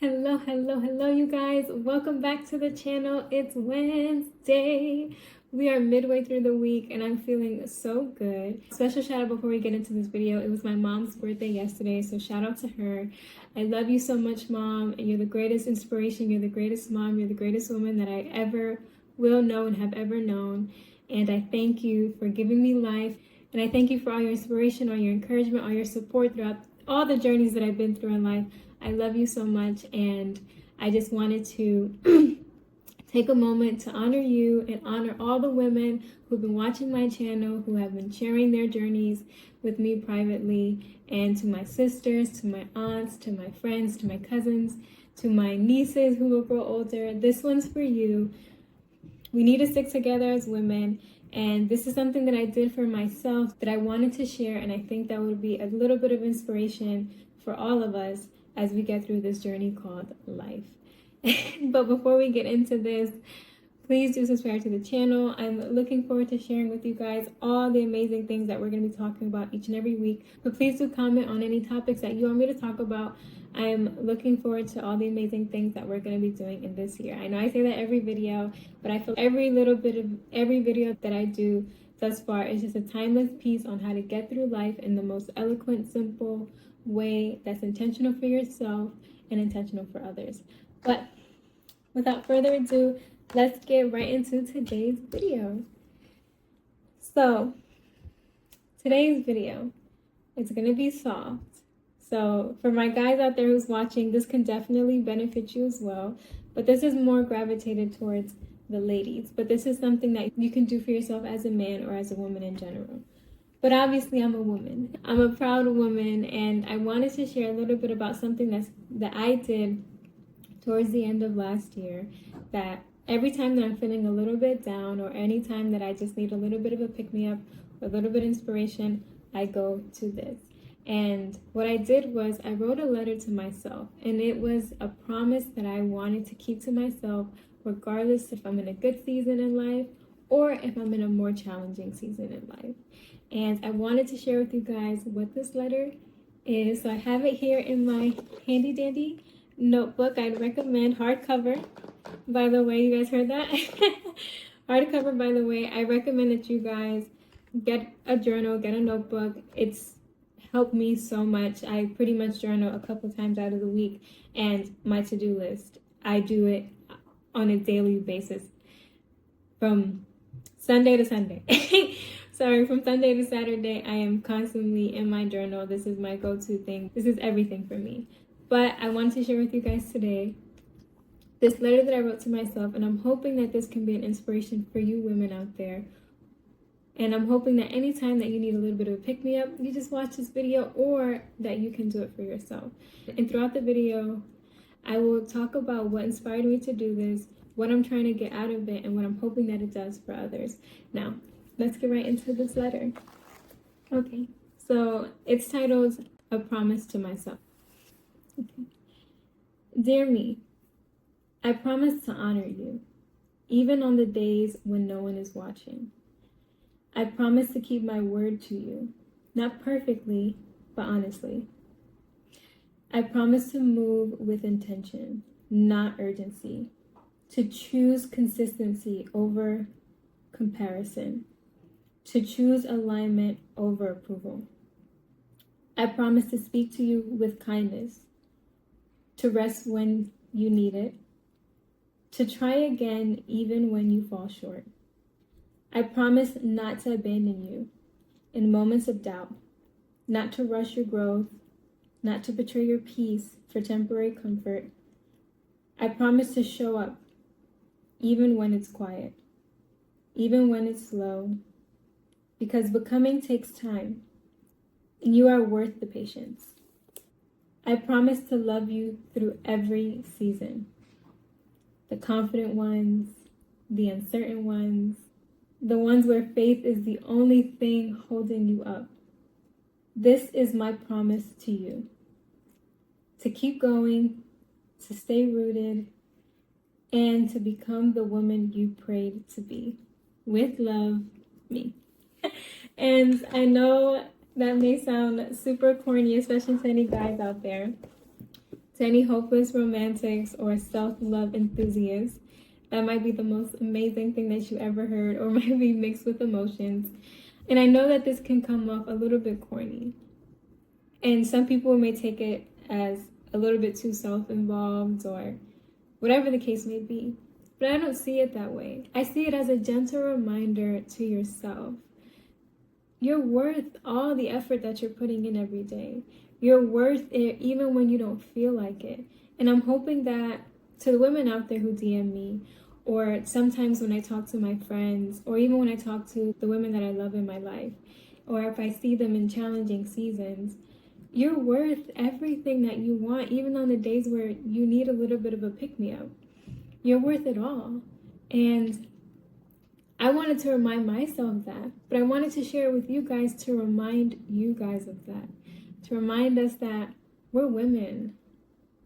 Hello, you guys. Welcome back to the channel. It's Wednesday. We are midway through the week and I'm feeling so good. Special shout out before we get into this video. It was my mom's birthday yesterday, so shout out to her. I love you so much, Mom, and you're the greatest inspiration. You're the greatest mom. You're the greatest woman that I ever will know and have ever known. And I thank you for giving me life. And I thank you for all your inspiration, all your encouragement, all your support throughout all the journeys that I've been through in life. I love you so much, and I just wanted to take a moment to honor you and honor all the women who've been watching my channel, who have been sharing their journeys with me privately, and to my sisters, to my aunts, to my friends, to my cousins, to my nieces who will grow older. This one's for you. We need to stick together as women, and this is something that I did for myself that I wanted to share, and I think that would be a little bit of inspiration for all of us as we get through this journey called life. But before we get into this, please do subscribe to the channel. I'm looking forward to sharing with you guys all the amazing things that we're going to be talking about each and every week. But please do comment on any topics that you want me to talk about. I'm looking forward to all the amazing things that we're going to be doing in this year. I know I say that every video, but I feel every little bit of every video that I do thus far is just a timeless piece on how to get through life in the most eloquent, simple way that's intentional for yourself and intentional for others. But without further ado, let's get right into today's video. So today's video is going to be soft. So for my guys out there who's watching, this can definitely benefit you as well. But this is more gravitated towards the ladies. But this is something that you can do for yourself as a man or as a woman in general. But obviously I'm a woman. I'm a proud woman, and I wanted to share a little bit about something that I did towards the end of last year, that every time that I'm feeling a little bit down, or any time that I just need a little bit of a pick-me-up or a little bit of inspiration, I go to this. And what I did was I wrote a letter to myself, and it was a promise that I wanted to keep to myself regardless if I'm in a good season in life or if I'm in a more challenging season in life. And I wanted to share with you guys what this letter is. So I have it here in my handy dandy notebook. I'd recommend hardcover. By the way, you guys heard that? Hardcover, by the way. I recommend that you guys get a journal, get a notebook. It's helped me so much. I pretty much journal a couple times out of the week, and my to-do list, I do it on a daily basis from Sunday to Sunday. Sorry, from Sunday to Saturday, I am constantly in my journal. This is my go-to thing. This is everything for me. But I wanted to share with you guys today this letter that I wrote to myself, and I'm hoping that this can be an inspiration for you women out there. And I'm hoping that anytime that you need a little bit of a pick-me-up, you just watch this video, or that you can do it for yourself. And throughout the video, I will talk about what inspired me to do this, what I'm trying to get out of it, and what I'm hoping that it does for others. Now, let's get right into this letter. Okay, so it's titled A Promise to Myself. Okay. Dear me, I promise to honor you, even on the days when no one is watching. I promise to keep my word to you, not perfectly, but honestly. I promise to move with intention, not urgency, to choose consistency over comparison, to choose alignment over approval. I promise to speak to you with kindness, to rest when you need it, to try again even when you fall short. I promise not to abandon you in moments of doubt, not to rush your growth, not to betray your peace for temporary comfort. I promise to show up even when it's quiet, even when it's slow, because becoming takes time, and you are worth the patience. I promise to love you through every season, the confident ones, the uncertain ones, the ones where faith is the only thing holding you up. This is my promise to you, to keep going, to stay rooted, and to become the woman you prayed to be. With love, me. And I know that may sound super corny, especially to any guys out there. To any hopeless romantics or self-love enthusiasts, that might be the most amazing thing that you ever heard, or might be mixed with emotions. And I know that this can come off a little bit corny. And some people may take it as a little bit too self-involved or whatever the case may be. But I don't see it that way. I see it as a gentle reminder to yourself. You're worth all the effort that you're putting in every day. You're worth it even when you don't feel like it. And I'm hoping that to the women out there who DM me, or sometimes when I talk to my friends, or even when I talk to the women that I love in my life, or if I see them in challenging seasons, you're worth everything that you want, even on the days where you need a little bit of a pick-me-up. You're worth it all. And I wanted to remind myself that, but I wanted to share it with you guys to remind you guys of that, to remind us that we're women.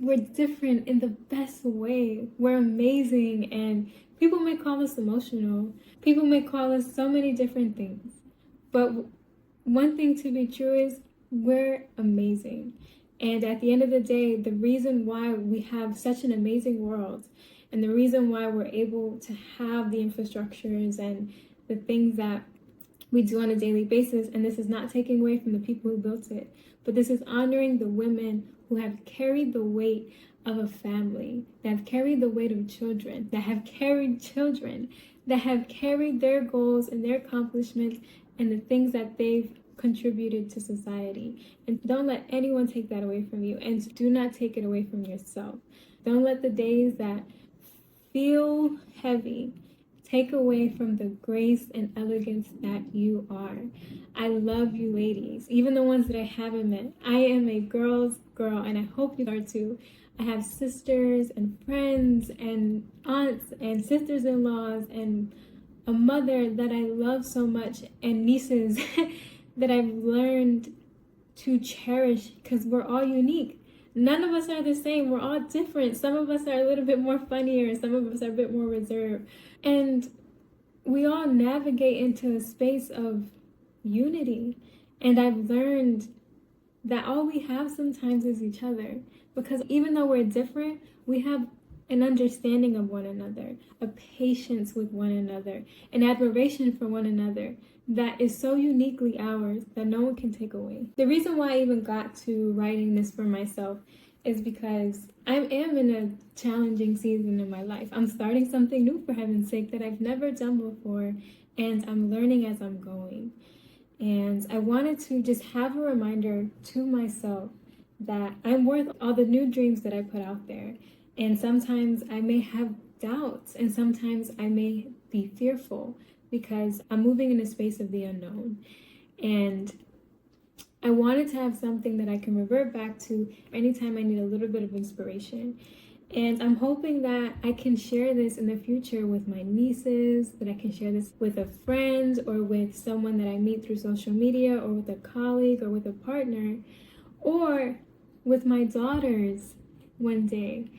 We're different in the best way. We're amazing, and people may call us emotional. People may call us so many different things. But one thing to be true is we're amazing. And at the end of the day, the reason why we have such an amazing world, and the reason why we're able to have the infrastructures and the things that we do on a daily basis, and this is not taking away from the people who built it, but this is honoring the women who have carried the weight of a family, that have carried the weight of children, that have carried children, that have carried their goals and their accomplishments and the things that they've contributed to society. And don't let anyone take that away from you, and do not take it away from yourself. Don't let the days that feel heavy take away from the grace and elegance that you are. I love you ladies, even the ones that I haven't met. I am a girl's girl, and I hope you are too. I have sisters and friends and aunts and sisters-in-laws and a mother that I love so much, and nieces that I've learned to cherish, because we're all unique. None of us are the same. We're all different. Some of us are a little bit more funnier. Some of us are a bit more reserved. And we all navigate into a space of unity. And I've learned that all we have sometimes is each other. Because even though we're different, we have an understanding of one another, a patience with one another, an admiration for one another that is so uniquely ours that no one can take away. The reason why I even got to writing this for myself is because I am in a challenging season in my life. I'm starting something new, for heaven's sake, that I've never done before, and I'm learning as I'm going. And I wanted to just have a reminder to myself that I'm worth all the new dreams that I put out there. And sometimes I may have doubts, and sometimes I may be fearful, because I'm moving in a space of the unknown. And I wanted to have something that I can revert back to anytime I need a little bit of inspiration. And I'm hoping that I can share this in the future with my nieces, that I can share this with a friend, or with someone that I meet through social media, or with a colleague, or with a partner, or with my daughters one day.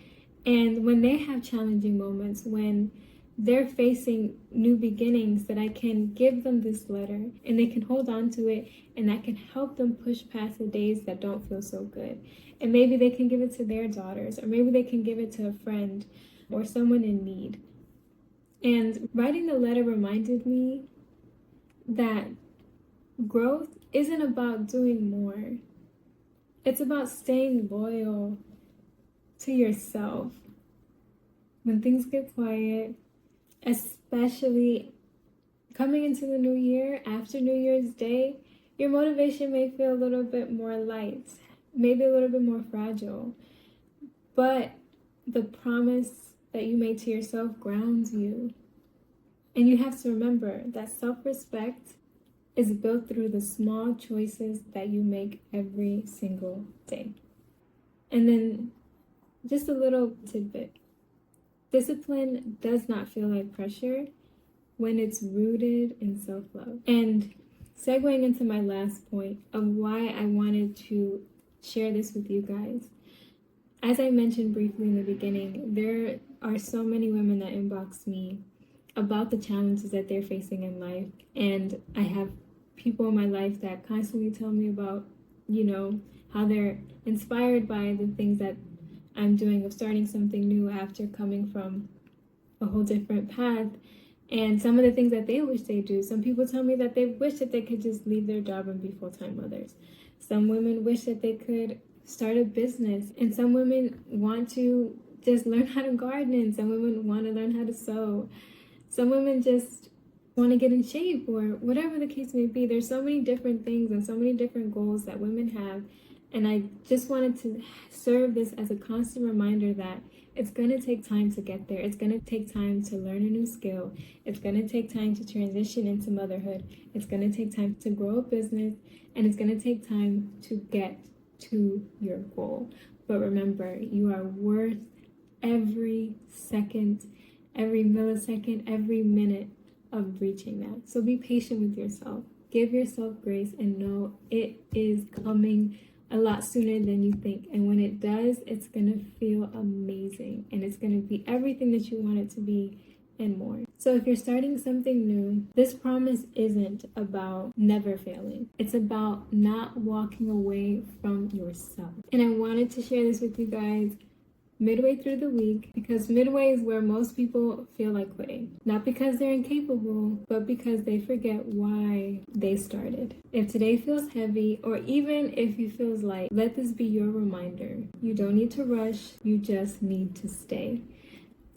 And when they have challenging moments, when they're facing new beginnings, that I can give them this letter and they can hold on to it, and that can help them push past the days that don't feel so good. And maybe they can give it to their daughters, or maybe they can give it to a friend or someone in need. And writing the letter reminded me that growth isn't about doing more. It's about staying loyal to yourself when things get quiet, especially coming into the new year. After New Year's Day, your motivation may feel a little bit more light, maybe a little bit more fragile, but the promise that you made to yourself grounds you. And you have to remember that self-respect is built through the small choices that you make every single day. And then just a little tidbit. Discipline does not feel like pressure when it's rooted in self-love. And segueing into my last point of why I wanted to share this with you guys. As I mentioned briefly in the beginning, there are so many women that inbox me about the challenges that they're facing in life. And I have people in my life that constantly tell me about, how they're inspired by the things that I'm doing of starting something new after coming from a whole different path, and some of the things that they wish they do. Some people tell me that they wish that they could just leave their job and be full-time mothers. Some women wish that they could start a business, and some women want to just learn how to garden. Some women want to learn how to sew. Some women just want to get in shape, or whatever the case may be. There's so many different things and so many different goals that women have, and I just wanted to serve this as a constant reminder that it's going to take time to get there. It's going to take time to learn a new skill. It's going to take time to transition into motherhood. It's going to take time to grow a business, and it's going to take time to get to your goal. But remember, you are worth every second, every millisecond, every minute of reaching that. So be patient with yourself. Give yourself grace and know it is coming a lot sooner than you think. And when it does, it's going to feel amazing. And it's going to be everything that you want it to be and more. So if you're starting something new, this promise isn't about never failing. It's about not walking away from yourself. And I wanted to share this with you guys midway through the week, because midway is where most people feel like quitting. Not because they're incapable, but because they forget why they started. If today feels heavy, or even if it feels light, let this be your reminder. You don't need to rush, you just need to stay.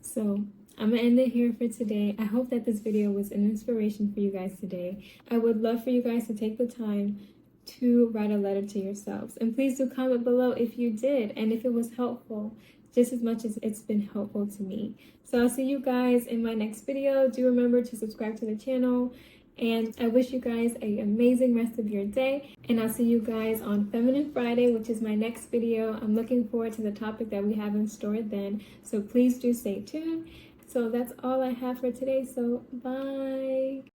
So I'm gonna end it here for today. I hope that this video was an inspiration for you guys today. I would love for you guys to take the time to write a letter to yourselves. And please do comment below if you did and if it was helpful, just as much as it's been helpful to me. So I'll see you guys in my next video. Do remember to subscribe to the channel, and I wish you guys an amazing rest of your day, and I'll see you guys on Feminine Friday, which is my next video. I'm looking forward to the topic that we have in store then, so please do stay tuned. So that's all I have for today, so bye.